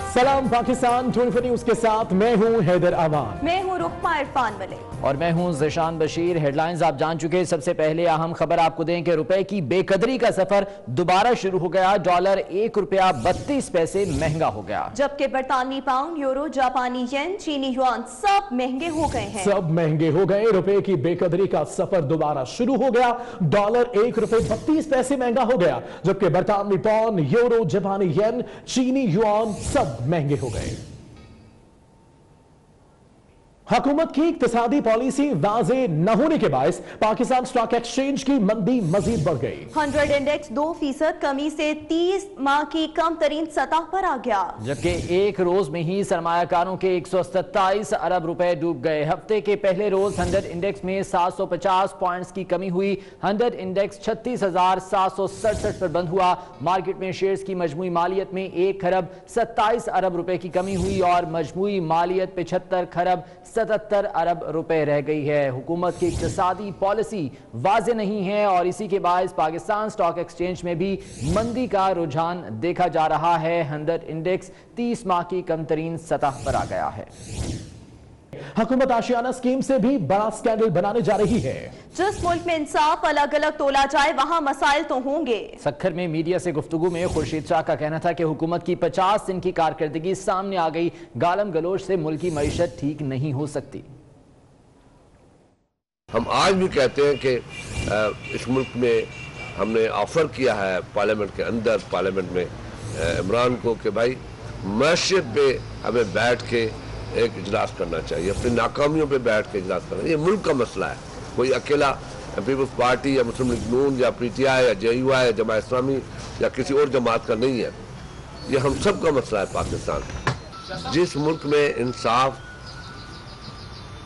सलाम पाकिस्तान 24 न्यूज के साथ मैं हूं हैदर अमान। मैं हूं रुकमा इरफान मलिक और मैं हूं ज़िशान बशीर। हेडलाइंस आप जान चुके हैं। सबसे पहले अहम खबर आपको दें कि रुपए की बेकदरी का सफर दोबारा शुरू हो गया। डॉलर ₹1.32 महंगा हो गया, जबकि बरतानवी पाउंड, यूरो, जापानी येन, चीनी युआन सब महंगे हो गए हैं। सब महंगे हो गए। रुपए की बेकदरी का सफर दोबारा शुरू हो गया। डॉलर ₹1.32 महंगा हो गया, जबकि बरतानवी पाउंड, यूरो, जापानी येन, चीनी युआन सब महंगे हो गए। हुकूमत की इक्तिसादी पॉलिसी वाज़े न होने के बायस पाकिस्तान स्टॉक एक्सचेंज की मंदी मजीद बढ़ गई। 100 इंडेक्स 2% कमी से 30 माह की कम तरीन सतह पर आ गया, जबकि एक रोज में ही सरमायाकारों के 127 अरब रुपए डूब गए। हफ्ते के पहले रोज 100 इंडेक्स में 750 पॉइंट्स की कमी हुई। 100 इंडेक्स 36,767 पर बंद हुआ। मार्केट में शेयर्स की मजमूई मालियत में 1 खरब 27 अरब रुपए की कमी हुई और मजमूई मालियत 75 खरब 77 अरब रुपए रह गई है। हुकूमत की इक्तिसादी पॉलिसी वाज़े नहीं है और इसी के बायस पाकिस्तान स्टॉक एक्सचेंज में भी मंदी का रुझान देखा जा रहा है। 100 इंडेक्स 30 माह की कम तरीन सतह पर आ गया है। हुकूमत आशियाना स्कीम से भी बड़ा स्कैंडल बनाने जा रही है। जिस मुल्क में इंसाफ अलग अलग तोला जाए वहां मसाइल तो होंगे। सक्खर में मीडिया से गुफ्तगू में खुर्शीद शाह का कहना था कि हुकूमत की 50 दिन की कारकर्दगी सामने आ गई। गालम गलोच से मुल्क की मईशत ठीक नहीं हो सकती। हम आज भी कहते हैं कि इस मुल्क में हमने ऑफर किया है पार्लियामेंट के अंदर, पार्लियामेंट में इमरान को कि भाई मस्जिद पे हमें बैठ के एक इजलास करना चाहिए, अपनी नाकामियों पे बैठ के इजलास करना। ये मुल्क का मसला है, कोई अकेला पीपल्स पार्टी या मुस्लिम लीग नून या पीटीआई या जेयूआई या जमात इस्लामी या किसी और जमात का नहीं है। ये हम सब का मसला है पाकिस्तान। जिस मुल्क में इंसाफ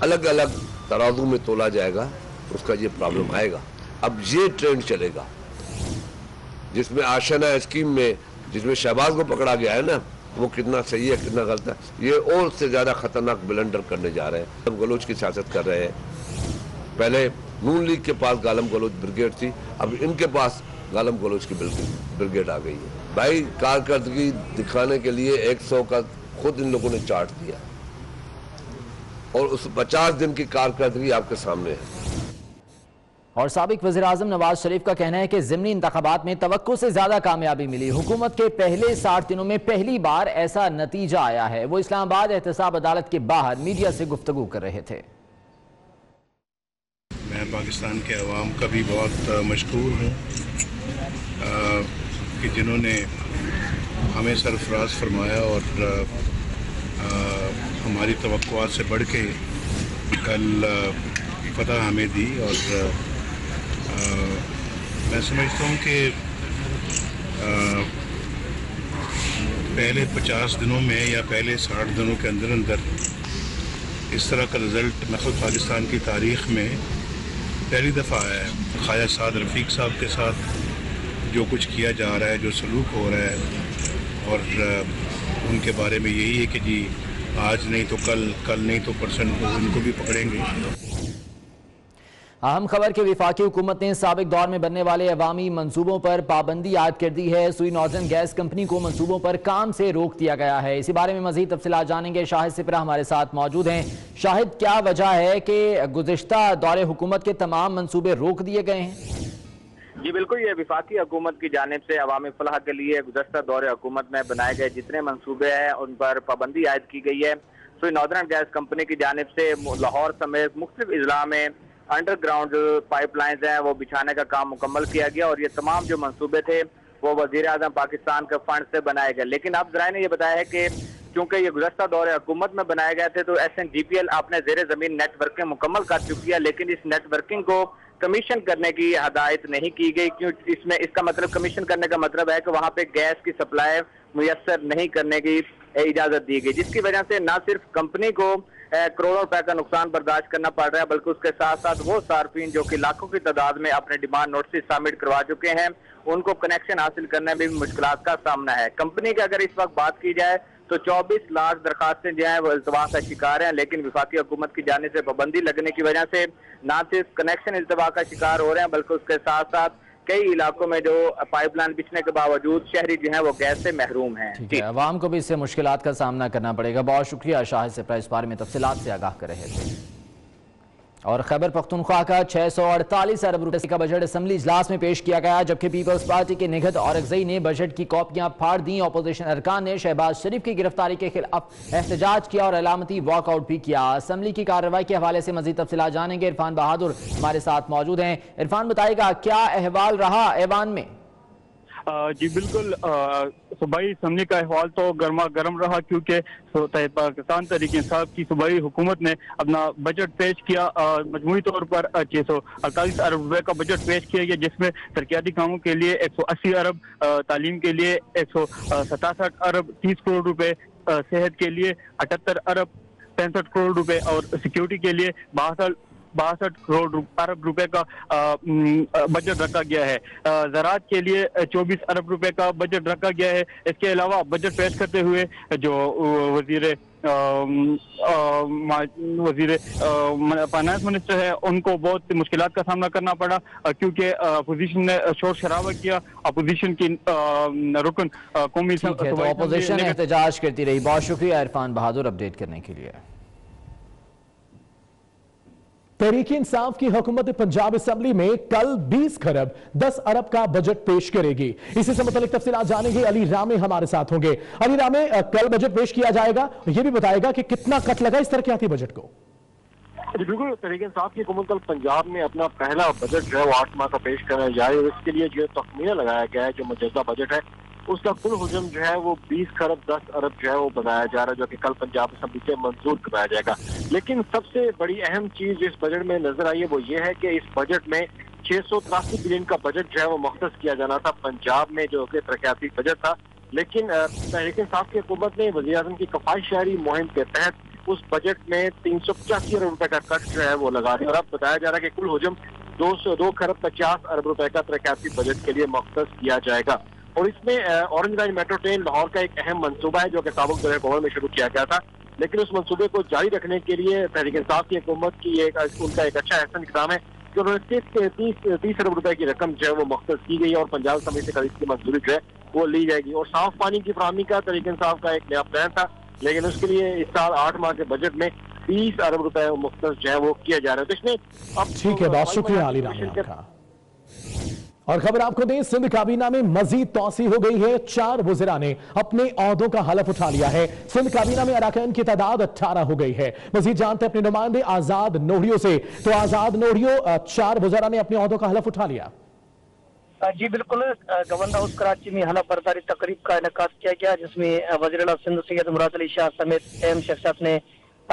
अलग अलग तराजू में तोला जाएगा उसका ये प्रॉब्लम आएगा। अब ये ट्रेंड चलेगा जिसमें आशियाना स्कीम में जिसमें शहबाज को पकड़ा गया है ना, वो कितना सही है कितना गलत है, ये और से ज्यादा खतरनाक ब्लंडर करने जा रहे हैं। गालम गलोच की सियासत कर रहे हैं। पहले नून लीग के पास गालम गलोच ब्रिगेड थी, अब इनके पास गालम गलोच की ब्रिगेड आ गई है। भाई कारकर्दगी दिखाने के लिए 100 का खुद इन लोगों ने चार्ट दिया और उस 50 दिन की कारकर्दगी आपके सामने है। और साबिक वज़ीर आज़म नवाज शरीफ का कहना है कि ज़िमनी इंतखाबात में तवक्को से ज्यादा कामयाबी मिली। हुकूमत के पहले 60 दिनों में पहली बार ऐसा नतीजा आया है। वो इस्लामाबाद एहतसाब अदालत के बाहर मीडिया से गुफ्तगू कर रहे थे। मैं पाकिस्तान के अवाम का भी बहुत मशकूर हूँ कि जिन्होंने हमें सरफराज फरमाया और हमारी तवक्कुआत से बढ़ के कल फतह हमें दी। और मैं समझता हूँ कि पहले 50 दिनों में या पहले 60 दिनों के अंदर अंदर इस तरह का रिज़ल्ट मैं खुद पाकिस्तान की तारीख़ में पहली दफ़ा आया है। ख्वाजा साद रफ़ीक साहब के साथ जो कुछ किया जा रहा है, जो सलूक हो रहा है, और उनके बारे में यही है कि जी आज नहीं तो कल नहीं तो परसों उनको भी पकड़ेंगे। अहम खबर के विफाकी हुकूमत ने साबिक दौर में बनने वाले अवामी मंसूबों पर पाबंदी आयद कर दी है। सुई नॉर्दर्न गैस कंपनी को मंसूबों पर काम से रोक दिया गया है। इसी बारे में मजीद तफसीलात जानेंगे। शाहिद सिपरा हमारे साथ मौजूद हैं। शाहिद, क्या वजह है कि गुज़िश्ता दौरे हुकूमत के तमाम मंसूबे रोक दिए गए हैं? जी बिल्कुल, ये विफाकी हुकूमत की जानिब से अवामी फलाह के लिए गुज़श्ता दौरे हुकूमत में बनाए गए जितने मंसूबे हैं उन पर पाबंदी आयद की गई है। सुई नॉर्दर्न गैस कंपनी की जानिब से लाहौर समेत मुख्तलिफ इजला में अंडरग्राउंड जो पाइपलाइंस हैं वो बिछाने का काम मुकम्मल किया गया और ये तमाम जो मंसूबे थे वो वज़ीर आज़म पाकिस्तान के फंड से बनाए गए। लेकिन अब ज़राए ने यह बताया है कि क्योंकि ये गुज़श्ता दौरे हुकूमत में बनाए गए थे तो SNGPL आपने ज़ेरे ज़मीन नेटवर्किंग मुकम्मल कर चुकी है, लेकिन इस नेटवर्किंग को कमीशन करने की हदायत नहीं की गई। क्यों? इसमें इसका मतलब कमीशन करने का मतलब है कि वहाँ पे गैस की सप्लाई मुयस्सर नहीं करने की इजाज़त दी गई, जिसकी वजह से न सिर्फ कंपनी को करोड़ों रुपए का नुकसान बर्दाश्त करना पड़ रहा है, बल्कि उसके साथ साथ वो सार्फिन जो कि लाखों की तादाद में अपने डिमांड नोटिस सबमिट करवा चुके हैं उनको कनेक्शन हासिल करने में भी मुश्किलात का सामना है। कंपनी की अगर इस वक्त बात की जाए तो 24 लाख दरखास्तें जो हैं वो इल्तवा का शिकार हैं, लेकिन विफाकी हुकूमत की जानिब से पाबंदी लगने की वजह से न सिर्फ कनेक्शन इल्तवा का शिकार हो रहे हैं बल्कि उसके साथ साथ कई इलाकों में जो पाइपलाइन बिछने के बावजूद शहरी जो है वो गैस से महरूम हैं। ठीक है, अवाम को भी इससे मुश्किलात का सामना करना पड़ेगा। बहुत शुक्रिया शाहिद सिप्रा, इस बारे में तफसीलात से आगाह कर रहे थे। और खैबर पख्तूनख्वा का 648 अरब रुपए का बजट असेंबली इजलास में पेश किया गया, जबकि पीपल्स पार्टी के निगहत औरकजई ने बजट की कॉपियां फाड़ दी। अपोजिशन अरकान ने शहबाज शरीफ की गिरफ्तारी के खिलाफ एहतजाज किया और अलामती वॉकआउट भी किया। असेंबली की कार्रवाई के हवाले से मजीद तफसीलात जानेंगे। इरफान बहादुर हमारे साथ मौजूद हैं। इरफान, बताएगा क्या अहवाल रहा ऐवान में? जी बिल्कुल, सूबाई असम्बली का अहवाल तो गर्मा गर्म रहा, क्योंकि पाकिस्तान तहरीक इंसाफ की सूबाई हुकूमत ने अपना बजट पेश किया। मजमूई तौर पर 648 अरब रुपए का बजट पेश किया गया, जिसमें तरक्याती कामों के लिए 180 अरब, तालीम के लिए 167 अरब 30 करोड़ रुपए, सेहत के लिए 78 अरब 65 करोड़ रुपए और सिक्योरिटी के लिए 62 करोड़ अरब रुपए का बजट रखा गया है। ज़राअत के लिए 24 अरब रुपए का बजट रखा गया है। इसके अलावा बजट पेश करते हुए जो वजीर फाइनेंस मिनिस्टर है, उनको बहुत मुश्किलात का सामना करना पड़ा, क्योंकि अपोजिशन ने शोर शराबा किया। अपोजिशन की रुकन कौमी अपोजिशन एहतजाज करती रही। बहुत शुक्रिया इरफान बहादुर अपडेट करने के लिए। तहरीक इंसाफ की हुकूमत पंजाब असेंबली में कल 20 खरब 10 अरब का बजट पेश करेगी। इसी से मुतालिक तफसीलात जानेंगे। अली रामे हमारे साथ होंगे। अली रामे, कल बजट पेश किया जाएगा, ये भी बताएगा कि कितना कट लगा इस तरक्याती बजट को? बिल्कुल, तहरीक इंसाफ की हुकूमत कल पंजाब में अपना पहला बजट जो है वो 8 माह का पेश करने जा रही है। इसके लिए जो तखमीना लगाया गया है, जो मौजूदा बजट है उसका कुल हुजम जो है वो 20 खरब 10 अरब जो है वो बनाया जा रहा है, जो कि कल पंजाब असेंबली से मंजूर कराया जाएगा। लेकिन सबसे बड़ी अहम चीज इस बजट में नजर आई है वो ये है कि इस बजट में 683 बिलियन का बजट जो है वो मुख्तस किया जाना था पंजाब में, जो कि तरक्याती बजट था। लेकिन तहरीक इंसाफ की हुकूमत ने वज़ीर-ए-आज़म की कफायत शहरी मुहिम के तहत उस बजट में 385 अरब रुपए का कट जो है वो लगा दिया और अब बताया जा रहा है कि कुल हुजम 202 खरब 50 अरब रुपए का तरक्याती बजट के लिए मुख्तस किया जाएगा। और इसमें orange line metro train Lahore का एक अहम मंसूबा है, जो कि साबिक़ दौर हुकूमत में शुरू किया गया था। लेकिन उस मंसूबे को जारी रखने के लिए तहरीक इंसाफ की हुकूमत की उनका एक अच्छा एहसन इक़दाम है कि उन्होंने 30 अरब रुपए की रकम जो है वो मुख्तस की गई है और पंजाब समिति से कल इसकी मंजूरी जो है वो ली जाएगी। और साफ पानी की फराहमी का तहरीक इंसाफ का एक नया प्लान था, लेकिन उसके लिए इस साल 8 माह के बजट में 30 अरब रुपए मुख्तस जो है वो किया जा रहा है। तो इसमें अब ठीक है, बहुत शुक्रिया अली रामे आपका। और खबर आपको दें, सिंध काबीना में मजीद तौसी हो गई है। 4 वज़ीरा ने अपने ओहदों का हलफ उठा लिया है। सिंध काबीना में अरकान की तादाद 18 हो गई है। मजीद जानते हैं अपने नुमाइंदे आजाद नोहरियो से। तो आजाद नोहरियो, 4 वज़ीरा ने अपने ओहदों का हलफ उठा लिया। जी बिल्कुल, गवर्नर हाउस कराची में हलफ बर्दारी तकरीब का इनेकाद किया गया, जिसमें वज़ीर सिंध सैयद मुराद अली शाह समेत अहम शख्सियत ने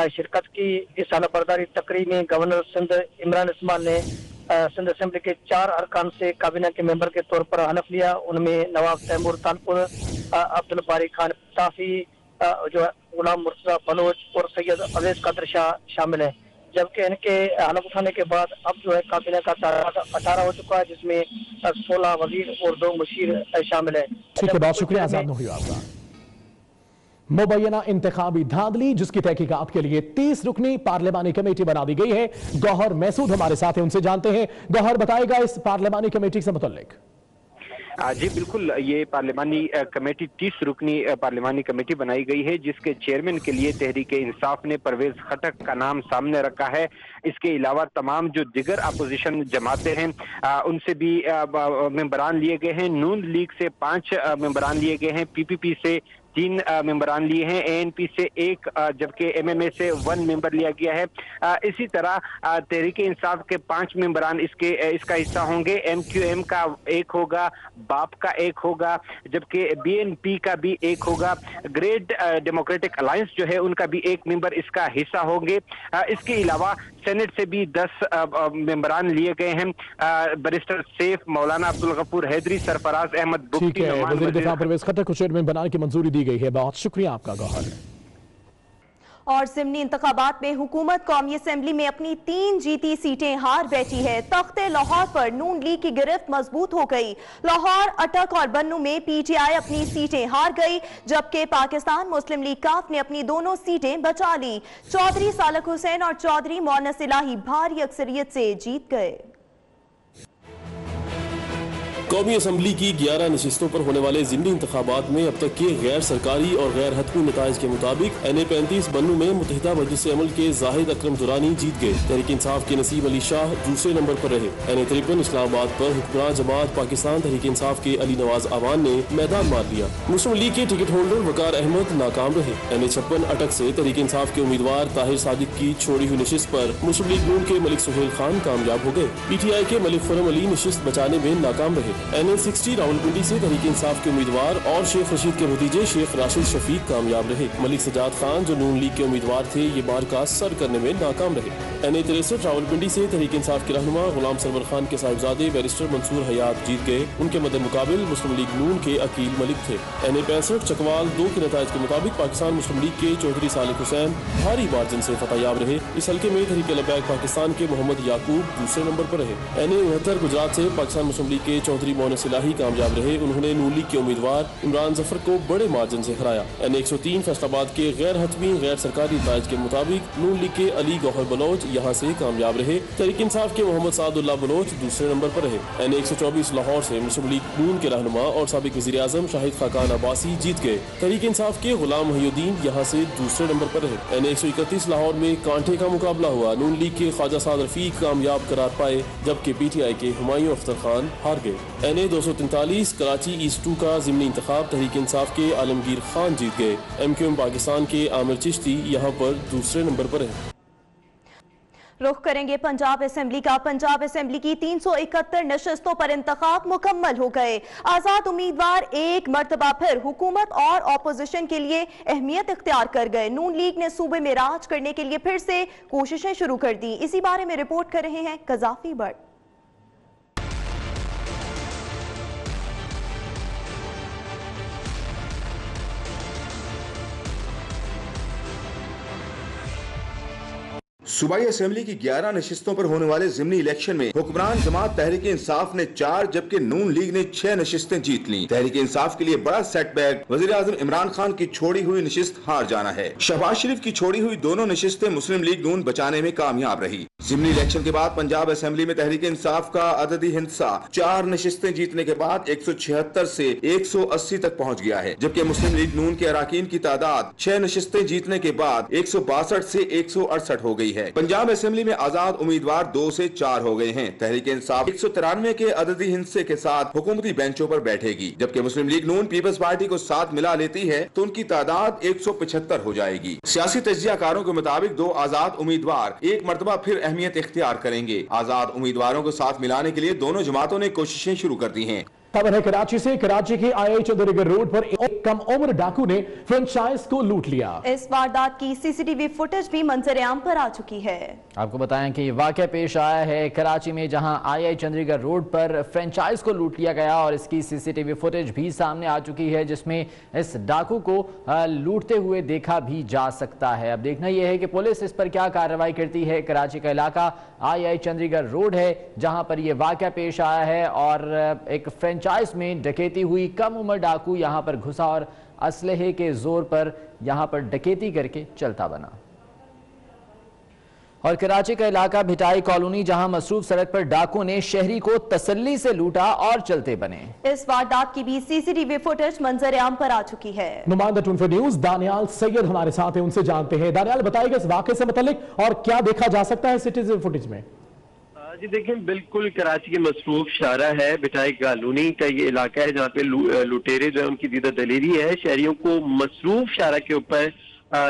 शिरकत की। इस हलफ बर्दारी तकरीब में गवर्नर सिंध इमरान इस्माइल ने सिंध असेंबली के 4 अरकान से काबीना के मेंबर के तौर पर हलफ लिया। उनमें नवाब तैमूर तानपुर, अब्दुल बारी खान ताफी, जो गुलाम मुर्तजा बलोच और सैयद अवैस कादर शाह शामिल है। जबकि इनके हलफ उठाने के बाद अब जो है काबीना का तादाद 18 हो चुका है, जिसमें 16 वजीर और 2 मुशीर शामिल है। ठीक है, बहुत शुक्रिया आजाद नोहरियो आपका। मुबैना इंतखाबी धांधली, जिसकी तहकीकात के लिए 30 रुकनी पार्लिमानी कमेटी बना दी गई है। गौहर महसूद हमारे साथ हैं, उनसे जानते हैं। गौहर, बताएगा इस पार्लिमानी कमेटी से मुतल्लिक। जी बिल्कुल, ये पार्लिमानी कमेटी 30 रुकनी पार्लिमानी कमेटी बनाई गई है, जिसके चेयरमैन के लिए तहरीक इंसाफ ने परवेज खटक का नाम सामने रखा है। इसके अलावा तमाम जो दिगर अपोजिशन जमातें हैं उनसे भी मेंबरान लिए गए हैं। नून लीग से 5 मेंबरान लिए गए हैं, PPP से 3 मेंबरान लिए हैं, ANP से 1, जबकि MMA से 1 मेंबर लिया गया है। इसी तरह तहरीक इंसाफ के 5 मेंबरान इसका हिस्सा होंगे। MQM का 1 होगा, बाप का 1 होगा, जबकि BNP का भी 1 होगा। ग्रेट डेमोक्रेटिक अलायंस जो है उनका भी 1 मेंबर इसका हिस्सा होंगे। इसके अलावा सेनेट से भी 10 मेंबरान लिए गए हैं। बैरिस्टर सैफ, मौलाना अब्दुल गफूर हैदरी, सरफराज अहमद बुख्ती, वज़ीर दिफा परवेज खट्टक को चेयरमैन बनाने की मंजूरी दी गई है। बहुत शुक्रिया आपका गौहर। और ज़िमनी इंतखाबात में हुकूमत कौमी असेंबली में अपनी 3 जीती सीटें हार बैठी है। तख्ते लाहौर पर नून लीग की गिरफ्त मजबूत हो गई। लाहौर, अटक और बन्नू में PTI अपनी सीटें हार गई, जबकि पाकिस्तान मुस्लिम लीग काफ ने अपनी दोनों सीटें बचा ली। चौधरी सालक हुसैन और चौधरी मोहन्नस इलाही भारी अक्सरियत से जीत गए। कौमी असम्बली की 11 नशिस्तों पर होने वाले ज़िमनी इंतखाबात में अब तक के गैर सरकारी और गैर हतमी नताइज के मुताबिक NA-35 बन्नू में मुत्तहिदा मजलिस अमल के जाहिद अकरम दुरानी जीत गए। तहरीक इंसाफ के नसीब अली शाह दूसरे नंबर पर रहे। NA-53 इस्लामाबाद पर हुक्मरान जमात पाकिस्तान तहरीक इंसाफ के अली नवाज आवान ने मैदान मार लिया। मुस्लिम लीग के टिकट होल्डर वकार अहमद नाकाम रहे। NA-56 अटक से तहरीक इंसाफ के उम्मीदवार ताहिर सादिक की छोड़ी हुई नशिस्त पर मुस्लिम लीग नून के मलिक सुहेल खान कामयाब हो गए। PTI के मलिक खुरम अली नशिस्त बचाने में नाकाम रहे। NA-60 रावलपिंडी से तहरीक इंसाफ के उम्मीदवार और शेख रशीद के भतीजे शेख राशिद शफीक कामयाब रहे। मलिक सजाद खान जो नून लीग के उम्मीदवार थे ये बार का सर करने में नाकाम रहे। NA-63 रावलपिंडी से तहरीक इंसाफ के रहनुमा गुलाम सरवर खान के साहिबजादे बैरिस्टर मंसूर हयात जीत गए। उनके मद्दे मुकाबिल मुस्लिम लीग नून के अकील मलिक थे। NA-65 चकवाल 2 के नताइज के मुताबिक पाकिस्तान मुस्लिम लीग के चौधरी सालिक हुसैन भारी मार्जिन से फतहयाब रहे। इस हल्के में तहरीक लबैक पाकिस्तान के मोहम्मद याकूब दूसरे नंबर पर रहे। NA-69 गुजरात से पाकिस्तान मुस्लिम लीग के चौधरी मोहन सिलाही कामयाब रहे। उन्होंने नून लीग के उम्मीदवार इमरान जफर को बड़े मार्जिन से हराया। NA-103 फैसलाबाद के गैर हतमी गैर सरकारी नताइज के मुताबिक नून लीग के अली गौहर बलोच यहाँ से कामयाब रहे। तहरीक इंसाफ के मोहम्मद सादुल्लाह बलोच दूसरे नंबर पर रहे। NA-124 लाहौर से मुस्लिम लीग नून के रहनुमा और साबिक वज़ीर आज़म शाहिद खाकान अब्बासी जीत गए। तहरीक इंसाफ के गुलाम मुहिउद्दीन यहाँ से दूसरे नंबर पर रहे। NA-131 लाहौर में कांटे का मुकाबला हुआ। नून लीग के ख्वाजा साद रफीक कामयाब करार पाए जबकि PTI के हुमायूं अख्तर खान हार गए। NA-243 कराची ईस्ट 2 का ज़िमनी इंतखाब तहरीक इंसाफ के आलमगीर खान जीत गए। MQM पाकिस्तान के आमिर चिश्ती यहाँ पर दूसरे नंबर पर है। रुख करेंगे पंजाब असेंबली का। पंजाब असेंबली की 371 नशिस्तों पर इंतखाब मुकम्मल हो गए। आजाद उम्मीदवार एक मरतबा फिर हुकूमत और ऑपोजिशन के लिए अहमियत इख्तियार कर गए। नून लीग ने सूबे में राज करने के लिए फिर से कोशिशें शुरू कर दी। इसी बारे में रिपोर्ट कर रहे हैं कजाफी भट्ट। सूबाई असेंबली की 11 नशिस्तों पर होने वाले ज़िमनी इलेक्शन में हुक्मरान जमात तहरीक इंसाफ ने 4 जबकि नून लीग ने 6 नशिस्तें जीत लीं। तहरीक इंसाफ के लिए बड़ा सेटबैक वज़ीर आज़म इमरान खान की छोड़ी हुई नशिस्त हार जाना है। शहबाज शरीफ की छोड़ी हुई दोनों नशिस्तें मुस्लिम लीग नून बचाने में कामयाब रही। ज़िमनी इलेक्शन के बाद पंजाब असेंबली में तहरीक इंसाफ का अददी हिंसा 4 नशिस्तें जीतने के बाद 176 से 180 तक पहुँच गया है, जबकि मुस्लिम लीग नून के अराकीन की तादाद 6 नशिस्तें जीतने के बाद 162 से 168 हो गई है। पंजाब असेंबली में आजाद उम्मीदवार 2 से 4 हो गए हैं। तहरीक इंसाफ 193 के अददी हिस्से के साथ हुकूमती बेंचों पर बैठेगी, जबकि मुस्लिम लीग नून पीपल्स पार्टी को साथ मिला लेती है तो उनकी तादाद 175 हो जाएगी। सियासी तज्जियाकारों के मुताबिक 2 आजाद उम्मीदवार एक मरतबा फिर अहमियत इख्तियार करेंगे। आजाद उम्मीदवारों को साथ मिलाने के लिए दोनों जमातों ने कोशिशें शुरू कर दी हैं। खबर है कराची से। कराची के आई चौधरी रोड पर एक कम उम्र डाकू ने फ्रेंचाइज को लूट लिया। इस वारदात की CCTV फुटेज भी मंजर आम पर आ चुकी है। आपको बताएं कि ये वाकया पेश आया है कराची में, जहां आई चंद्रीगढ़ रोड पर फ्रेंचाइज को लूट लिया गया और इसकी CCTV फुटेज भी सामने आ चुकी है, जिसमें इस डाकू को लूटते हुए देखा भी जा सकता है। अब देखना यह है कि पुलिस इस पर क्या कार्रवाई करती है। कराची का इलाका आई चंद्रीगढ़ रोड है जहां पर यह वाकया पेश आया है और एक फ्रेंचाइज में डकैती हुई। कम उम्र डाकू यहां पर घुसा और असलहे के जोर पर यहां पर डकैती करके चलता बना। और कराची का इलाका भिटाई कॉलोनी, जहां मसरूफ सड़क पर डाकू ने शहरी को तसल्ली से लूटा और चलते बने। इस वारदात की भी CCTV फुटेज मंजर आम पर आ चुकी है। नुमाइंदा 24 न्यूज़ दानियाल सैयद हमारे साथ हैं, उनसे जानते हैं। दानियाल, बताइएगा इस वाकये से मुतालिक और क्या देखा जा सकता है CCTV फुटेज में? जी देखिए, बिल्कुल कराची के मसरूफ शारा है, भिटाई कॉलोनी का ये इलाका है जहाँ पे लुटेरे जो है उनकी दीदा दलेरी है। शहरियों को मसरूफ शारा के ऊपर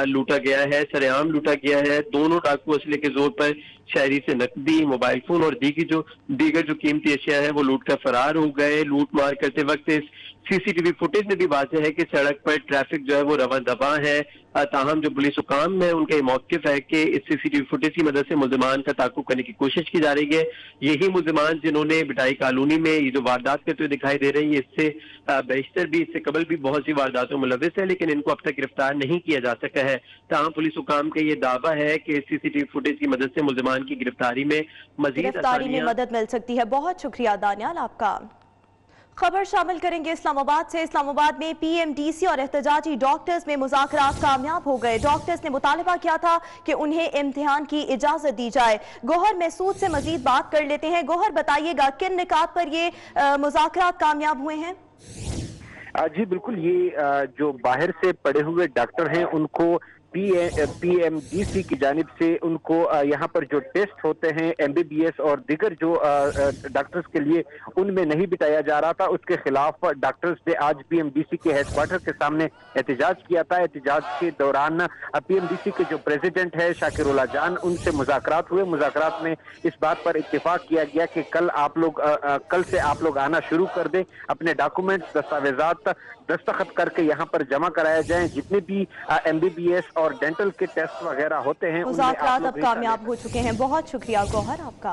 लूटा गया है, सरेआम लूटा गया है। दोनों डाकू असले के जोर पर शहरी से नकदी, मोबाइल फोन और दीगर जो कीमती अशिया है वो लूट कर फरार हो गए। लूट मार करते वक्त इस CCTV फुटेज में भी वाज़ेह है कि सड़क पर ट्रैफिक जो है वो रवा दबा है। ताहम जो पुलिस हुकाम है उनका ये मौक़िफ़ है कि इस CCTV फुटेज की मदद से मुल्ज़िमान का ताक़ुब करने की कोशिश की जा रही है। यही मुल्ज़िमान जिन्होंने भिटाई कॉलोनी में ये जो वारदात करते हुए दिखाई दे रही है, इससे बेशतर भी इससे कबल भी बहुत सी वारदातों में मुलविस है, लेकिन इनको अब तक गिरफ्तार नहीं किया जा सका है। ताहम पुलिस हुकाम का ये दावा है कि CCTV फुटेज की मदद से मुल्ज़िमान की गिरफ्तारी में मदद मिल सकती है। बहुत शुक्रिया दानियाल आपका। खबर शामिल करेंगे इस्लामाबाद से। इस्लामाबाद में पीएमडीसी और एहतजाजी डॉक्टर्स में मुज़ाकरात कामयाब हो गए। डॉक्टर्स ने मुतालबा किया था कि उन्हें इम्तिहान की इजाजत दी जाए। गौहर महसूद से मजीद बात कर लेते हैं। गौहर, बताइएगा किन निकात पर ये मुज़ाकरात कामयाब हुए हैं? जी बिल्कुल, ये जो बाहर से पढ़े हुए डॉक्टर हैं उनको पीएमडीसी की जानिब से उनको यहाँ पर जो टेस्ट होते हैं एमबीबीएस और दीगर जो डॉक्टर्स के लिए उनमें नहीं बिताया जा रहा था, उसके खिलाफ डॉक्टर्स ने आज पीएमडीसी के हेडक्वार्टर के सामने एहतजाज किया था। एहतजाज के दौरान पीएमडीसी के जो प्रेसिडेंट है शाकिरुल्लाह जान, उनसे मुज़ाकरात हुए। मुज़ाकरात में इस बात पर इत्तेफाक किया गया कि कल से आप लोग आना शुरू कर दें, अपने डॉक्यूमेंट्स दस्तावेजात दस्तखत करके यहाँ पर जमा कराया जाए। जितने भी एमबीबीएस और डेंटल के टेस्ट वगैरह होते हैं मुज़ाकरात अब कामयाब हो चुके हैं। बहुत शुक्रिया गौहर आपका।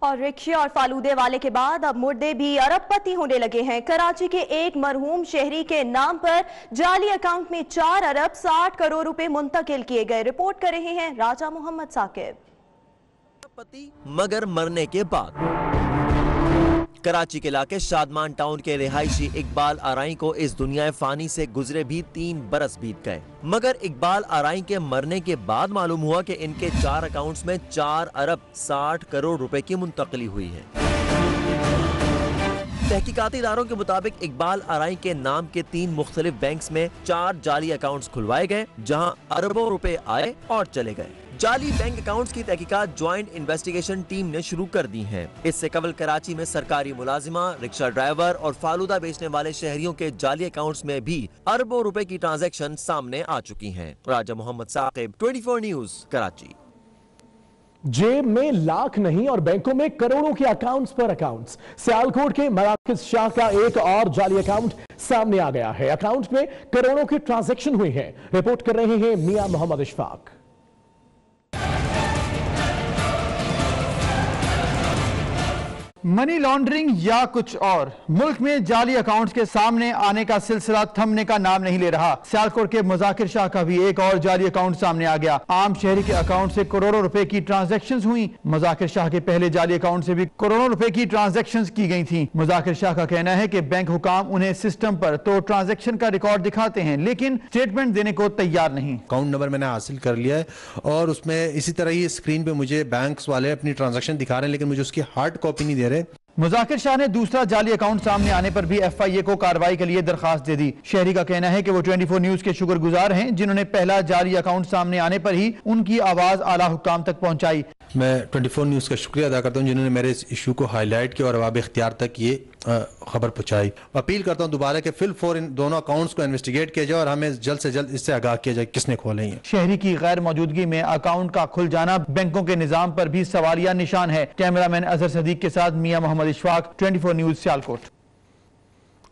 और रिक्शे और फालूदे वाले के बाद अब मुर्दे भी अरबपति होने लगे हैं। कराची के एक मरहूम शहरी के नाम पर जाली अकाउंट में 4 अरब 60 करोड़ रुपए मुंतकिल किए गए। रिपोर्ट कर रहे हैं राजा मोहम्मद साकिब। मगर मरने के बाद कराची के इलाके शादमान टाउन के रिहायशी इकबाल आराई को इस दुनिया फानी से गुजरे भी 3 बरस बीत गए, मगर इकबाल आराई के मरने के बाद मालूम हुआ कि इनके 4 अकाउंट्स में 4 अरब 60 करोड़ रुपए की मुंतकली हुई है। तहकीकाती इदारों के मुताबिक इकबाल आराई के नाम के 3 मुख्तलिफ बैंक्स में 4 जाली अकाउंट्स खुलवाए गए, जहां अरबों रुपए आए और चले गए। जाली बैंक अकाउंट्स की तहकीकात ज्वाइंट इन्वेस्टिगेशन टीम ने शुरू कर दी है। इससे कबल कराची में सरकारी मुलाजिमा, रिक्शा ड्राइवर और फालूदा बेचने वाले शहरियों के जाली अकाउंट्स में भी अरबों रुपए की ट्रांजैक्शन सामने आ चुकी हैं। राजा मोहम्मद साकिब, 24 न्यूज, कराची। जेब में लाख नहीं और बैंकों में करोड़ों के अकाउंट्स पर अकाउंट्स। सियालकोट के मराकज शाह का एक और जाली अकाउंट सामने आ गया है। अकाउंट में करोड़ों की ट्रांजैक्शन हुई है। रिपोर्ट कर रहे हैं मियां मोहम्मद इशफाक। मनी लॉन्ड्रिंग या कुछ और, मुल्क में जाली अकाउंट्स के सामने आने का सिलसिला थमने का नाम नहीं ले रहा। सियालकोट के मुज़ाकिर शाह का भी एक और जाली अकाउंट सामने आ गया। आम शहरी के अकाउंट से करोड़ों रुपए की ट्रांजैक्शंस हुई। मुज़ाकिर शाह के पहले जाली अकाउंट से भी करोड़ों रुपए की ट्रांजैक्शंस की गई थी। मुज़ाकिर शाह का कहना है कि बैंक हुकाम उन्हें सिस्टम पर तो ट्रांजैक्शन का रिकॉर्ड दिखाते हैं, लेकिन स्टेटमेंट देने को तैयार नहीं। अकाउंट नंबर मैंने हासिल कर लिया है और उसमें इसी तरह ही स्क्रीन पे मुझे बैंक्स वाले अपनी ट्रांजैक्शन दिखा रहे हैं, लेकिन मुझे उसकी हार्ड कॉपी नहीं दे रहे। मुज़ाकिर शाह ने दूसरा जाली अकाउंट सामने आने पर भी FIA को कार्रवाई के लिए दरखास्त दे दी। शहरी का कहना है कि वो 24 न्यूज के शुक्रगुजार हैं, जिन्होंने पहला जाली अकाउंट सामने आने पर ही उनकी आवाज आला हुक्काम तक पहुंचाई। मैं 24 न्यूज का शुक्रिया अदा करता हूं जिन्होंने मेरे इस इशू को हाईलाइट किया और अवाब इख्तियार तक ये खबर पहुंचाई। अपील करता हूं दोबारा कि फिल फॉर इन दोनों अकाउंट्स को इन्वेस्टिगेट किया जाए और हमें जल्द से जल्द इससे आगाह किया जाए किसने खोले हैं। शहरी की गैर मौजूदगी में अकाउंट का खुल जाना बैंकों के निजाम पर भी सवालिया निशान है। कैमरामैन अजहर सदीक के साथ मियां मोहम्मद इशफाक, 24 न्यूज, सियालकोट।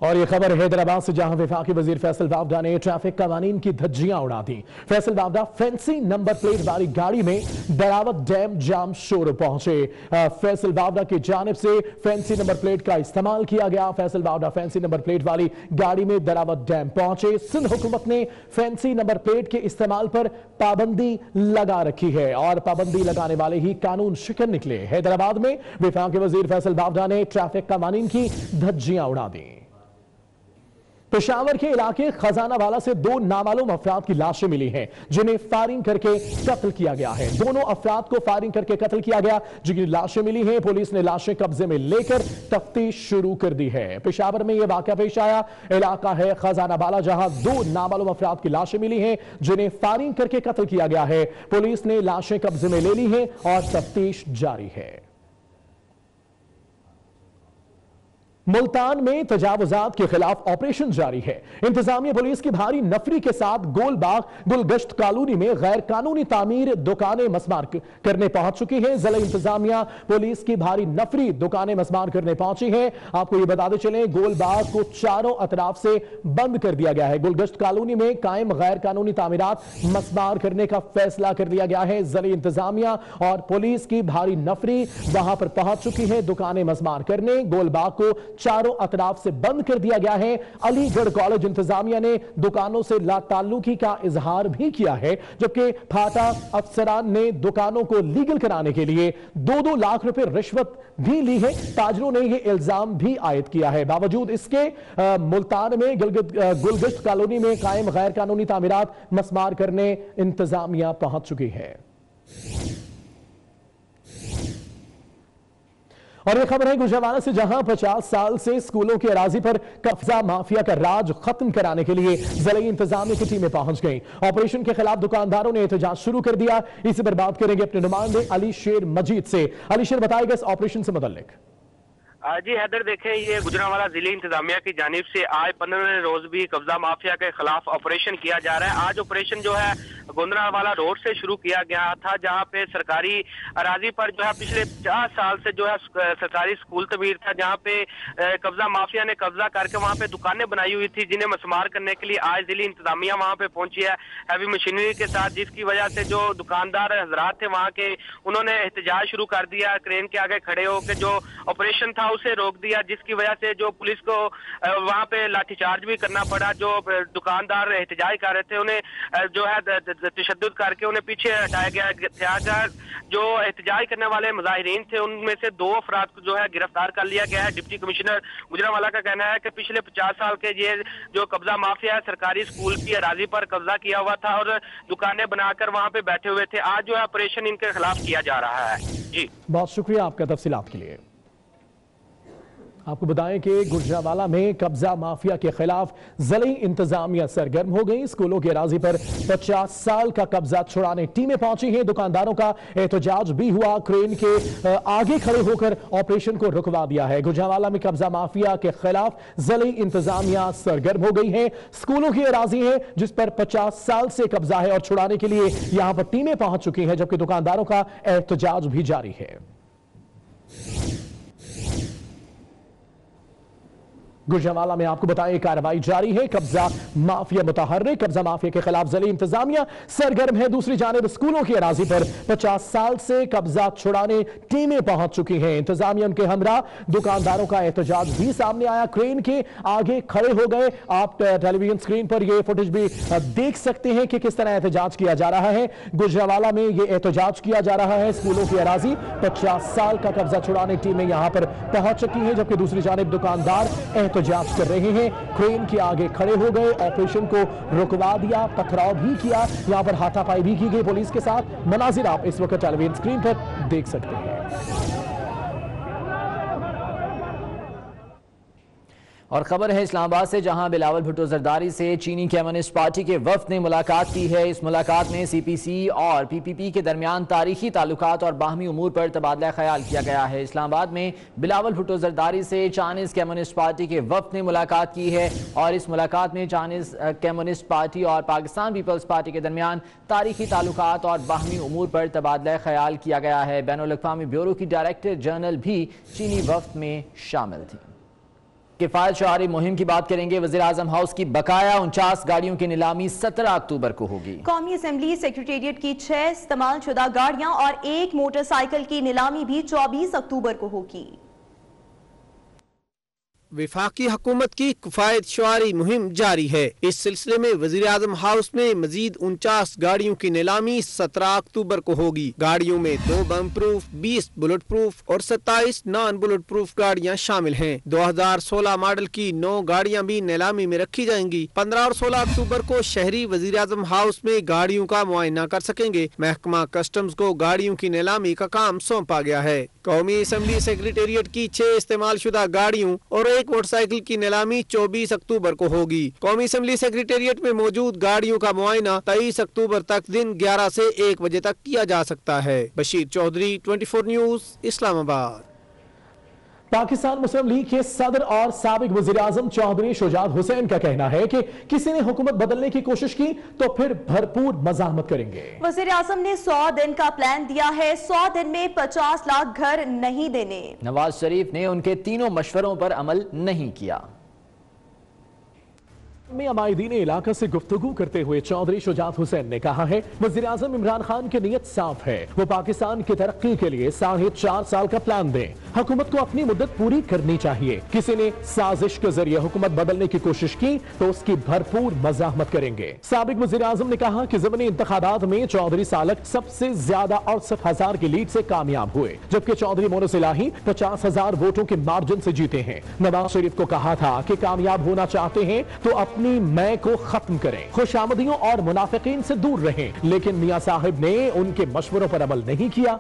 और ये खबर हैदराबाद से, जहां वफाकी वजीर फैसल बावडा ने ट्रैफिक कवानीन की धज्जियां उड़ा दी। Faisal Bawda fancy number plate वाली गाड़ी में दरावत डैम जाम शोर पहुंचे। फैसल बावडा की जानिब से फैंसी नंबर प्लेट का इस्तेमाल किया गया। Faisal Bawda fancy number plate वाली गाड़ी में दरावत डैम पहुंचे। सिंध हुकूमत ने फैंसी नंबर प्लेट के इस्तेमाल पर पाबंदी लगा रखी है और पाबंदी लगाने वाले ही कानून शिकन निकले। हैदराबाद में वफाकी वजीर फैसल बावडा ने ट्रैफिक कवानीन की धज्जियां उड़ा दी। पेशावर के इलाके खजाना वाला से 2 नामालूम अफराद की लाशें मिली हैं, जिन्हें फायरिंग करके कत्ल किया गया है। दोनों अफराद को फायरिंग करके कत्ल किया गया, जिनकी लाशें मिली हैं। पुलिस ने लाशें कब्जे में लेकर तफ्तीश शुरू कर दी है। पेशावर में यह वाकया पेश आया, इलाका है खजाना वाला, जहां 2 नामालूम अफराद की लाशें मिली हैं, जिन्हें फायरिंग करके कत्ल किया गया है। पुलिस ने लाशें कब्जे में ले ली हैं और तफ्तीश जारी है। मुल्तान में तजावुजात के खिलाफ ऑपरेशन जारी है। इंतजामिया पुलिस की भारी नफरी के साथ गोलबाग गुलगश्त कॉलोनी में गैर कानूनी तामीर दुकानें मसमार करने पहुंच चुकी हैं। जिला इंतजामिया पुलिस की भारी नफरी दुकानें मसमार करने पहुंची है। आपको यह बताते चलें, गोलबाग को चारों अतराफ से बंद कर दिया गया है। गुलगश्त कॉलोनी में कायम गैर कानूनी तामीरात मसमार करने का फैसला कर दिया गया है। जिला इंतजामिया और पुलिस की भारी नफरी वहां पर पहुंच चुकी है दुकानें मसमार करने। गोलबाग को चारों अतराफ से बंद कर दिया गया है। अलीगढ़ कॉलेज इंतजामिया ने दुकानों से लाताल्लुकी का इजहार भी किया है, जबकि फाटा अफसरान ने दुकानों को लीगल कराने के लिए 2-2 लाख रुपए रिश्वत भी ली है। ताजरों ने यह इल्जाम भी आयद किया है। बावजूद इसके मुल्तान में गुलगिश्त कॉलोनी में कायम गैर कानूनी तामीरात मसमार करने इंतजामिया पहुंच चुकी है। और यह खबर है गुजरावाला से, जहां 50 साल से स्कूलों की अराजी पर कब्जा माफिया का राज खत्म कराने के लिए जिला इंतजामिया की टीमें पहुंच गईं। ऑपरेशन के खिलाफ दुकानदारों ने एहतजाज शुरू कर दिया। इसी पर बात करेंगे अपने नुमाइंदे अली शेर मजीद से। अली शेर, बताएगा इस ऑपरेशन से मुतल्लिक। जी हैदर, देखें, ये गुजरांवाला जिले इंतजामिया की जानिब से आज 15वें रोज भी कब्जा माफिया के खिलाफ ऑपरेशन किया जा रहा है। आज ऑपरेशन जो है गुजरांवाला रोड से शुरू किया गया था, जहां पे सरकारी अराजी पर जो है पिछले 50 साल से जो है सरकारी स्कूल तमीर था, जहां पे कब्जा माफिया ने कब्जा करके वहां पे दुकानें बनाई हुई थी, जिन्हें मसमार करने के लिए आज जिले इंतजामिया वहां पे पहुंची है हैवी मशीनरी के साथ, जिसकी वजह से जो दुकानदार हजरात थे वहां के, उन्होंने एहतजाज शुरू कर दिया। क्रेन के आगे खड़े होकर जो ऑपरेशन था उसे रोक दिया, जिसकी वजह से जो पुलिस को वहां पे लाठीचार्ज भी करना पड़ा। जो दुकानदार एहतजाज कर रहे थे उन्हें जो है तशद्दुद करके उन्हें पीछे हटाया गया। जो एहतजाज करने वाले मुजाहिरीन थे उनमें से 2 अफराद को जो है गिरफ्तार कर लिया गया है। डिप्टी कमिश्नर गुजरांवाला का कहना है कि पिछले 50 साल के ये जो कब्जा माफिया सरकारी स्कूल की अराजी पर कब्जा किया हुआ था और दुकानें बनाकर वहां पे बैठे हुए थे। आज जो है ऑपरेशन इनके खिलाफ किया जा रहा है। जी, बहुत शुक्रिया आपका तफसीलात के लिए। आपको बताएं कि गुजरांवाला में कब्जा माफिया के खिलाफ जिले इंतजामिया सरगर्म हो गई। स्कूलों की अराजी पर 50 साल का कब्जा छुड़ाने टीमें पहुंची हैं। दुकानदारों का एहतजाज भी हुआ। क्रेन के आगे खड़े होकर ऑपरेशन को रुकवा दिया है। गुजरांवाला में कब्जा माफिया के खिलाफ जिले इंतजामिया सरगर्म हो गई है। स्कूलों की अराजी है जिस पर 50 साल से कब्जा है और छुड़ाने के लिए यहां पर टीमें पहुंच चुकी हैं, जबकि दुकानदारों का एहतजाज भी जारी है। गुजरांवाला में आपको बताएं कार्रवाई जारी है। कब्जा माफिया मुतहर्रिक, कब्जा माफिया के खिलाफ जिले इंतजामिया सरगर्म है। दूसरी जानिब स्कूलों की अराजी पर 50 साल से कब्जा छुड़ाने टीमें पहुंच चुकी हैं। इंतजामिया उनके हमरा दुकानदारों का एहतजाज भी सामने आया। क्रेन के आगे खड़े हो गए। आप टेलीविजन स्क्रीन पर यह फुटेज भी देख सकते हैं कि किस तरह एहतजाज किया जा रहा है। गुजरांवाला में यह एहतजाज किया जा रहा है। स्कूलों की अराजी 50 साल का कब्जा छुड़ाने टीमें यहां पर पहुंच चुकी हैं, जबकि दूसरी जानिब दुकानदार एहतजाज कर रहे हैं। क्रेन के आगे खड़े हो गए, ऑपरेशन को रुकवा दिया, पथराव भी किया, यहां पर हाथापाई भी की गई पुलिस के साथ। मनाजिर आप इस वक्त टेलीविजन स्क्रीन पर देख सकते हैं। और खबर है इस्लामाबाद से, जहां बिलावल भुट्टो जरदारी से चीनी कम्युनिस्ट पार्टी के वफ्द ने मुलाकात की है। इस मुलाकात में CPC और PPP के दरमियान तारीखी ताल्लुकात और बाहमी उमूर पर तबादला ख्याल किया गया है। इस्लामाबाद में बिलावल भुट्टो जरदारी से चाइनीज कम्युनिस्ट पार्टी के वफ्द ने मुलाकात की है और इस मुलाकात में चाइनीज कम्युनिस्ट पार्टी और पाकिस्तान पीपल्स पार्टी के दरमियान तारीखी ताल्लुकात और बाहमी उमूर पर तबादला ख्याल किया गया है। बैनुल-अक़वामी ब्यूरो की डायरेक्टर जनरल भी चीनी वफ्द में शामिल थी। किफायत शआरी मुहिम की बात करेंगे। वज़ीर आज़म हाउस की बकाया 49 गाड़ियों की नीलामी 17 अक्टूबर को होगी। कौमी असेंबली सेक्रेटेरिएट की 6 इस्तेमाल शुदा गाड़ियां और 1 मोटरसाइकिल की नीलामी भी 24 अक्टूबर को होगी। वफाकी हुकूमत की किफायत शुआरी मुहिम जारी है। इस सिलसिले में वज़ीर आज़म हाउस में मजीद 49 गाड़ियों की नीलामी 17 अक्टूबर को होगी। गाड़ियों में 2 बम प्रूफ, 20 बुलेट प्रूफ और 27 नॉन बुलेट प्रूफ गाड़ियां शामिल हैं। 2016 मॉडल की 9 गाड़ियां भी नीलामी में रखी जाएंगी। 15 और 16 अक्टूबर को शहरी वज़ीर आज़म हाउस में गाड़ियों का मुआयना कर सकेंगे। महकमा कस्टम्स को गाड़ियों की नीलामी का काम सौंपा गया है। कौमी असेंबली सेक्रेटेरिएट की 6 इस्तेमाल शुदा गाड़ियों और 1 मोटरसाइकिल की नीलामी 24 अक्टूबर को होगी। कौमी असेंबली सेक्रेटेरिएट में मौजूद गाड़ियों का मुआयना 23 अक्टूबर तक दिन 11 से 1 बजे तक किया जा सकता है। बशीर चौधरी, 24 न्यूज, इस्लामाबाद। पाकिस्तान मुस्लिम लीग के सदर और साबिक वज़ीर आज़म चौधरी शुजात हुसैन का कहना है कि किसी ने हुकूमत बदलने की कोशिश की तो फिर भरपूर मज़ाहमत करेंगे। वज़ीर आज़म ने 100 दिन का प्लान दिया है। 100 दिन में 50 लाख घर नहीं देने। नवाज शरीफ ने उनके तीनों मशवरों पर अमल नहीं किया। में अमायदीन इलाका से गुफ्तगू करते हुए चौधरी शुजात हुसैन ने कहा है वज़ीर आज़म इमरान खान की नीयत साफ है, वो पाकिस्तान की तरक्की के लिए 4.5 साल का प्लान दें। हुकूमत को अपनी मुद्दत पूरी करनी चाहिए। किसी ने साजिश के जरिए हुकूमत बदलने की कोशिश की तो उसकी भरपूर मज़ाहमत करेंगे। साबिक वज़ीर आज़म ने कहा कि ज़मीनी इंतखाबात में चौधरी सालक सबसे ज्यादा 68,000 की लीड से कामयाब हुए, जबकि चौधरी मोनस इलाही 50,000 वोटों के मार्जिन से जीते हैं। नवाज शरीफ को कहा था कि कामयाब होना चाहते हैं तो अपनी मैं को खत्म करें, खुशामदियों और मुनाफिकीन से दूर रहें, लेकिन मियां साहिब ने उनके मशवरों पर अमल नहीं किया।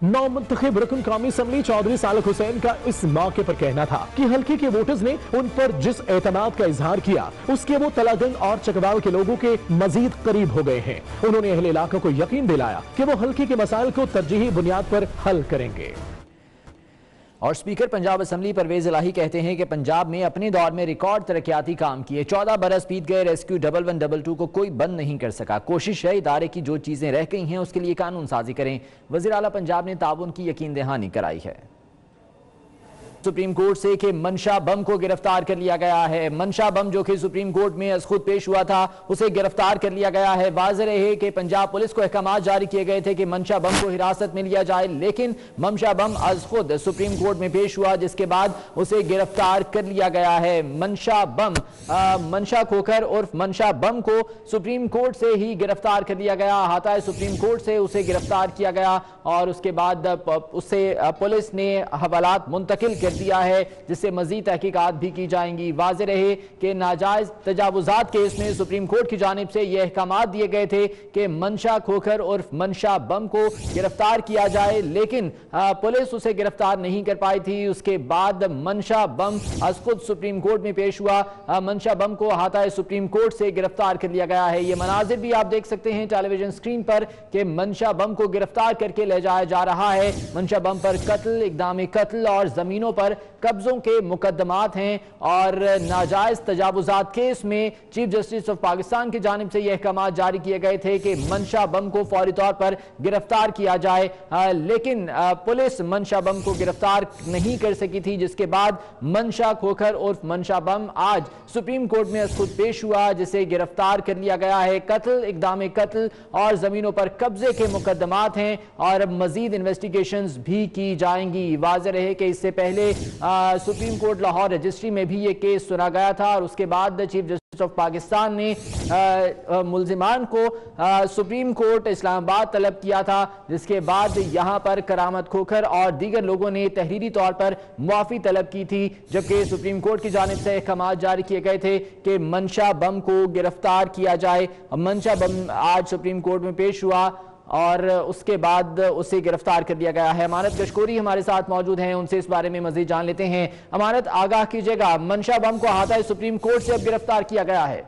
नौ मुंतखब रुकन कौमी असम्बली चौधरी सालक हुसैन का इस मौके पर कहना था कि हल्के के वोटर्स ने उन पर जिस एतमाद का इजहार किया उसके वो तलागंज और चकवाल के लोगों के मजीद करीब हो गए हैं। उन्होंने अहले इलाका को यकीन दिलाया कि वो हल्के के मसाइल को तरजीही बुनियाद पर हल करेंगे। और स्पीकर पंजाब असम्बली परवेज इलाही कहते हैं कि पंजाब में अपने दौर में रिकॉर्ड तरक्याती काम किए, 14 बरस बीत गए, रेस्क्यू 1122 को कोई बंद नहीं कर सका। कोशिश है इदारे की जो चीजें रह गई हैं उसके लिए कानून साजी करें। वज़ीर आला पंजाब ने ताउन की यकीन दहानी कराई है। सुप्रीम कोर्ट से कि मंशा बम को गिरफ्तार कर लिया गया है। मंशा बम जो कि सुप्रीम कोर्ट में अज खुद पेश हुआ था उसे गिरफ्तार कर लिया गया है। वाज़ेह है कि पंजाब पुलिस को अहकाम जारी किए गए थे कि मंशा बम को हिरासत में लिया जाए, लेकिन मंशा बम अज खुद सुप्रीम कोर्ट में पेश हुआ जिसके बाद उसे गिरफ्तार कर लिया गया है। मंशा बम मंशा खोखर उर्फ मंशा बम को सुप्रीम कोर्ट से ही गिरफ्तार कर लिया गया, हाता सुप्रीम कोर्ट से उसे गिरफ्तार किया गया और उसके बाद उससे पुलिस ने हवालात मुंतकिल कर दिया है जिससे मजीद तहकीकात भी की जाएंगी। वाज़ेह रहे कि नाजायज तजावुजात केस में सुप्रीम कोर्ट की जानिब से यह अहकामात दिए गए थे कि मंशा खोखर उर्फ मंशा बम को गिरफ्तार किया जाए, लेकिन पुलिस उसे गिरफ्तार नहीं कर पाई थी। उसके बाद मंशा बम आज खुद सुप्रीम कोर्ट में पेश हुआ। मंशा बम को हाथा सुप्रीम कोर्ट से गिरफ्तार कर लिया गया है। ये मनाजिर भी आप देख सकते हैं टेलीविजन स्क्रीन पर कि मंशा बम को गिरफ्तार करके ले जाया जा रहा है। मंशा बम पर कत्ल, इक़दाम कत्ल और जमीनों पर कब्जों के मुकदमात हैं और नाजायज तजावुजात केस में चीफ जस्टिस ऑफ पाकिस्तान की जानिब से यह अहकाम जारी किए गए थे कि मंशा बम को फौरी तौर पर गिरफ्तार किया जाए, लेकिन पुलिस मंशा बम को गिरफ्तार नहीं कर सकी थी, जिसके बाद मंशा खोखर उर्फ मंशा बम आज सुप्रीम कोर्ट में खुद पेश हुआ जिसे गिरफ्तार कर लिया गया है। कत्ल, इक़दाम कत्ल और जमीनों पर कब्जे के मुकदमात हैं और अब मजीद इन्वेस्टिगेशंस भी की जाएंगी। वाज़ेह रहे कि इससे पहले सुप्रीम कोर्ट लाहौर रजिस्ट्री में भी ये केस सुना गया था और उसके बाद चीफ जस्टिस ऑफ पाकिस्तान ने मुल्जिमान को सुप्रीम कोर्ट इस्लामाबाद तलब किया था, जिसके बाद यहां पर करामत खोखर और दीगर लोगों ने तहरीरी तौर पर मुआफी तलब की थी, जबकि सुप्रीम कोर्ट की जानिब से अहकाम जारी किए गए थे कि मंशा बम को गिरफ्तार किया जाए। मंशा बम आज सुप्रीम कोर्ट में पेश हुआ और उसके बाद उसे गिरफ्तार कर लिया गया है। अमानत गशकोरी हमारे साथ मौजूद हैं, उनसे इस बारे में मजीद जान लेते हैं। अमानत, आगाह कीजिएगा, मंशा बम को हाथा सुप्रीम कोर्ट से अब गिरफ्तार किया गया है।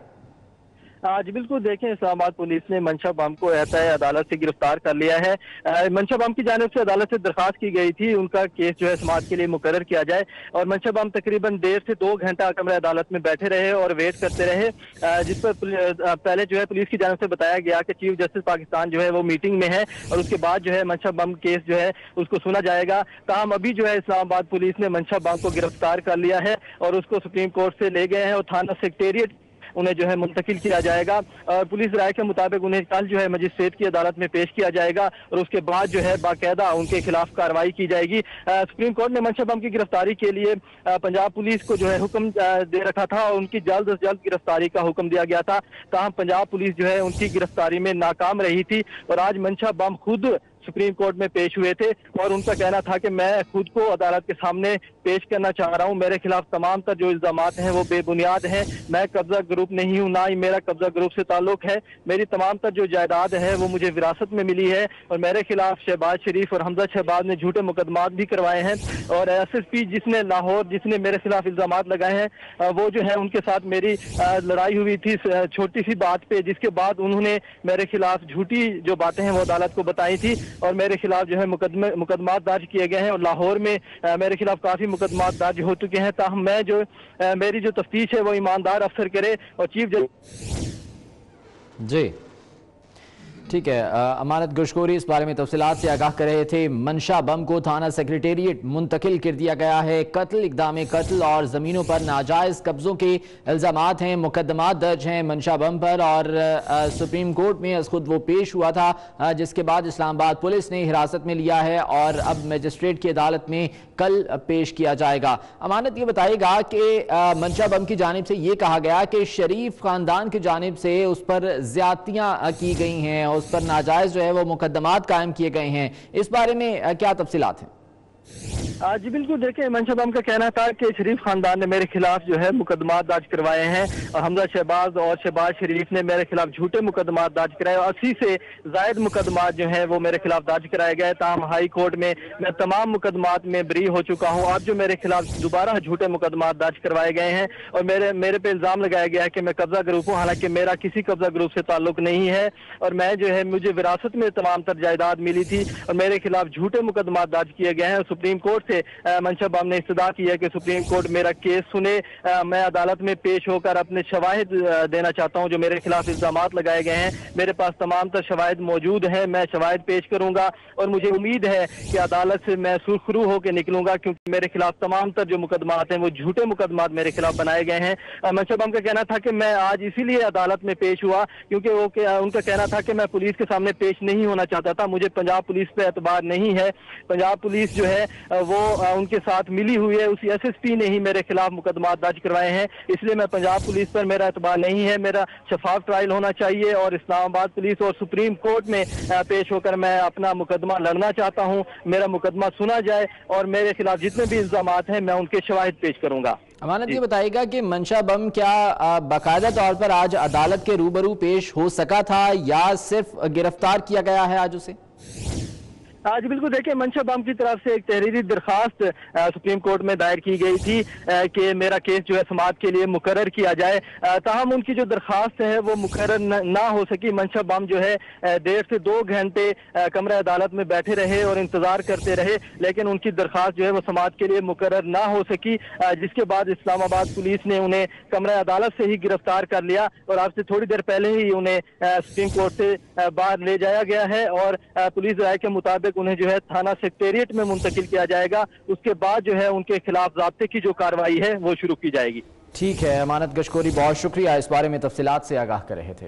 जी बिल्कुल, देखें इस्लामाबाद पुलिस ने मंशा बम को अदालत से गिरफ्तार कर लिया है। मंशा बम की जानिब से अदालत से दरख्वास्त की गई थी उनका केस जो है समाअत के लिए मुकर्रर किया जाए और मंशा बम तकरीबन 1.5 से 2 घंटा कमरे अदालत में बैठे रहे और वेट करते रहे, जिस पर पहले जो है पुलिस की जानिब से बताया गया कि चीफ जस्टिस पाकिस्तान जो है वो मीटिंग में है और उसके बाद जो है मंशा बम केस जो है उसको सुना जाएगा। ताहम अभी जो है इस्लामाबाद पुलिस ने मंशा बम को गिरफ्तार कर लिया है और उसको सुप्रीम कोर्ट से ले गए हैं और थाना सेक्रेटेरिएट उन्हें जो है मुंतकिल किया जाएगा और पुलिस राय के मुताबिक उन्हें कल जो है मजिस्ट्रेट की अदालत में पेश किया जाएगा और उसके बाद जो है बाकायदा उनके खिलाफ कार्रवाई की जाएगी। सुप्रीम कोर्ट ने मंशा बम की गिरफ्तारी के लिए पंजाब पुलिस को जो है हुक्म दे रखा था और उनकी जल्द से जल्द गिरफ्तारी का हुक्म दिया गया था। ताहम पंजाब पुलिस जो है उनकी गिरफ्तारी में नाकाम रही थी और आज मंशा बम खुद सुप्रीम कोर्ट में पेश हुए थे और उनका कहना था कि मैं खुद को अदालत के सामने पेश करना चाह रहा हूं, मेरे खिलाफ तमाम तर जो इल्जामात हैं वो बेबुनियाद हैं, मैं कब्जा ग्रुप नहीं हूं, ना ही मेरा कब्जा ग्रुप से ताल्लुक है, मेरी तमाम तर जो जायदाद है वो मुझे विरासत में मिली है और मेरे खिलाफ शहबाज शरीफ और हमजा शहबाज ने झूठे मुकदमात भी करवाए हैं और SSP जिसने लाहौर जिसने मेरे खिलाफ इल्जामात लगाए हैं वो जो है उनके साथ मेरी लड़ाई हुई थी छोटी सी बात पे, जिसके बाद उन्होंने मेरे खिलाफ झूठी जो बातें हैं वो अदालत को बताई थी। और मेरे खिलाफ जो है मुकदमा दर्ज किए गए हैं और लाहौर में मेरे खिलाफ काफी मुकदमा दर्ज हो चुके हैं। ताहम मैं जो मेरी जो तफ्तीश है वो ईमानदार अफसर करे और चीफ जस्टिस। जी ठीक है, अमानत गोशखोरी इस बारे में तफसीलात से आगाह कर रहे थे। मंशा बम को थाना सेक्रेटेरिएट मुंतकिल कर दिया गया है। कत्ल, इक़दाम कत्ल और ज़मीनों पर नाजायज़ कब्ज़ों के इल्ज़ामात हैं, मुकदमात दर्ज हैं मंशा बम पर और सुप्रीम कोर्ट में खुद वो पेश हुआ था, जिसके बाद इस्लामाबाद पुलिस ने हिरासत में लिया है और अब मजिस्ट्रेट की अदालत में कल पेश किया जाएगा। अमानत ये बताइएगा कि मंशा बम की जानिब से ये कहा गया कि शरीफ ख़ानदान की जानिब से उस पर ज़्यादतियाँ की गई हैं, उस पर नाजायज जो है वो मुकदमात कायम किए गए हैं, इस बारे में क्या तफसीलात हैं? जी बिल्कुल, देखिए मंशा बम का कहना था कि शरीफ खानदान ने मेरे खिलाफ जो है मुकदमा दर्ज करवाए हैं और हमजा शहबाज और शहबाज शरीफ ने मेरे खिलाफ झूठे मुकदमा दर्ज कराए और 80 से जायद मुकदमा जो है वो मेरे खिलाफ दर्ज कराए गए। ताहम हाई कोर्ट में मैं तमाम मुकदमात में बरी हो चुका हूँ। अब जो मेरे खिलाफ दोबारा झूठे मुकदमा दर्ज करवाए गए हैं और मेरे पे इल्जाम लगाया गया है कि मैं कब्जा ग्रुप हूँ, हालांकि मेरा किसी कब्जा ग्रुप से ताल्लुक नहीं है और मैं जो है मुझे विरासत में तमाम तर जायदाद मिली थी और मेरे खिलाफ झूठे मुकदमा दर्ज किए गए हैं। सुप्रीम कोर्ट से मंशा बम ने इस्तदा की है कि सुप्रीम कोर्ट मेरा केस सुने, मैं अदालत में पेश होकर अपने शवाहिद देना चाहता हूं जो मेरे खिलाफ इल्जामात लगाए गए हैं। मेरे पास तमाम तर शवाहिद मौजूद हैं, मैं शवाहिद पेश करूंगा और मुझे उम्मीद है कि अदालत से मैं सुरखरू होकर निकलूंगा क्योंकि मेरे खिलाफ तमाम तर जो मुकदमात हैं वो झूठे मुकदमात मेरे खिलाफ बनाए गए हैं। मंशा बम का कहना था कि मैं आज इसीलिए अदालत में पेश हुआ क्योंकि उनका कहना था कि मैं पुलिस के सामने पेश नहीं होना चाहता था, मुझे पंजाब पुलिस पे एतबार नहीं है। पंजाब पुलिस जो है वो उनके साथ मिली हुई है, उसी SSP ने ही मेरे खिलाफ मुकदमा दर्ज करवाए हैं, इसलिए मैं पंजाब पुलिस पर मेरा एतबार नहीं है। मेरा शफाफ ट्रायल होना चाहिए और इस्लामाबाद पुलिस और सुप्रीम कोर्ट में पेश होकर मैं अपना मुकदमा लड़ना चाहता हूं। मेरा मुकदमा सुना जाए और मेरे खिलाफ जितने भी इल्जामात हैं मैं उनके शवाहिद पेश करूंगा। अमानत ये बताइएगा कि मंशा बम क्या बाकायदा तौर पर आज अदालत के रूबरू पेश हो सका था या सिर्फ गिरफ्तार किया गया है आज उसे? आज बिल्कुल देखिए, मंशा बम की तरफ से एक तहरीरी दरखास्त सुप्रीम कोर्ट में दायर की गई थी कि मेरा केस जो है समाअत के लिए मुकर्रर किया जाए। ताहम उनकी जो दरखास्त है वो मुकर्रर ना हो सकी। मंशा बम जो है 1.5 से 2 घंटे कमरे अदालत में बैठे रहे और इंतजार करते रहे, लेकिन उनकी दरखास्त जो है वो समाअत के लिए मुकर्रर ना हो सकी, जिसके बाद इस्लामाबाद पुलिस ने उन्हें कमरे अदालत से ही गिरफ्तार कर लिया और आज से थोड़ी देर पहले ही उन्हें सुप्रीम कोर्ट से बाहर ले जाया गया है और पुलिस राय के मुताबिक उन्हें जो है थाना सेक्रेटेरिएट में मुंतकिल किया जाएगा। उसके बाद जो है उनके खिलाफ ज़ाब्ते की जो कार्रवाई है वो शुरू की जाएगी। ठीक है, अमानत गोशखोरी बहुत शुक्रिया, इस बारे में तफसीलात से आगाह कर रहे थे।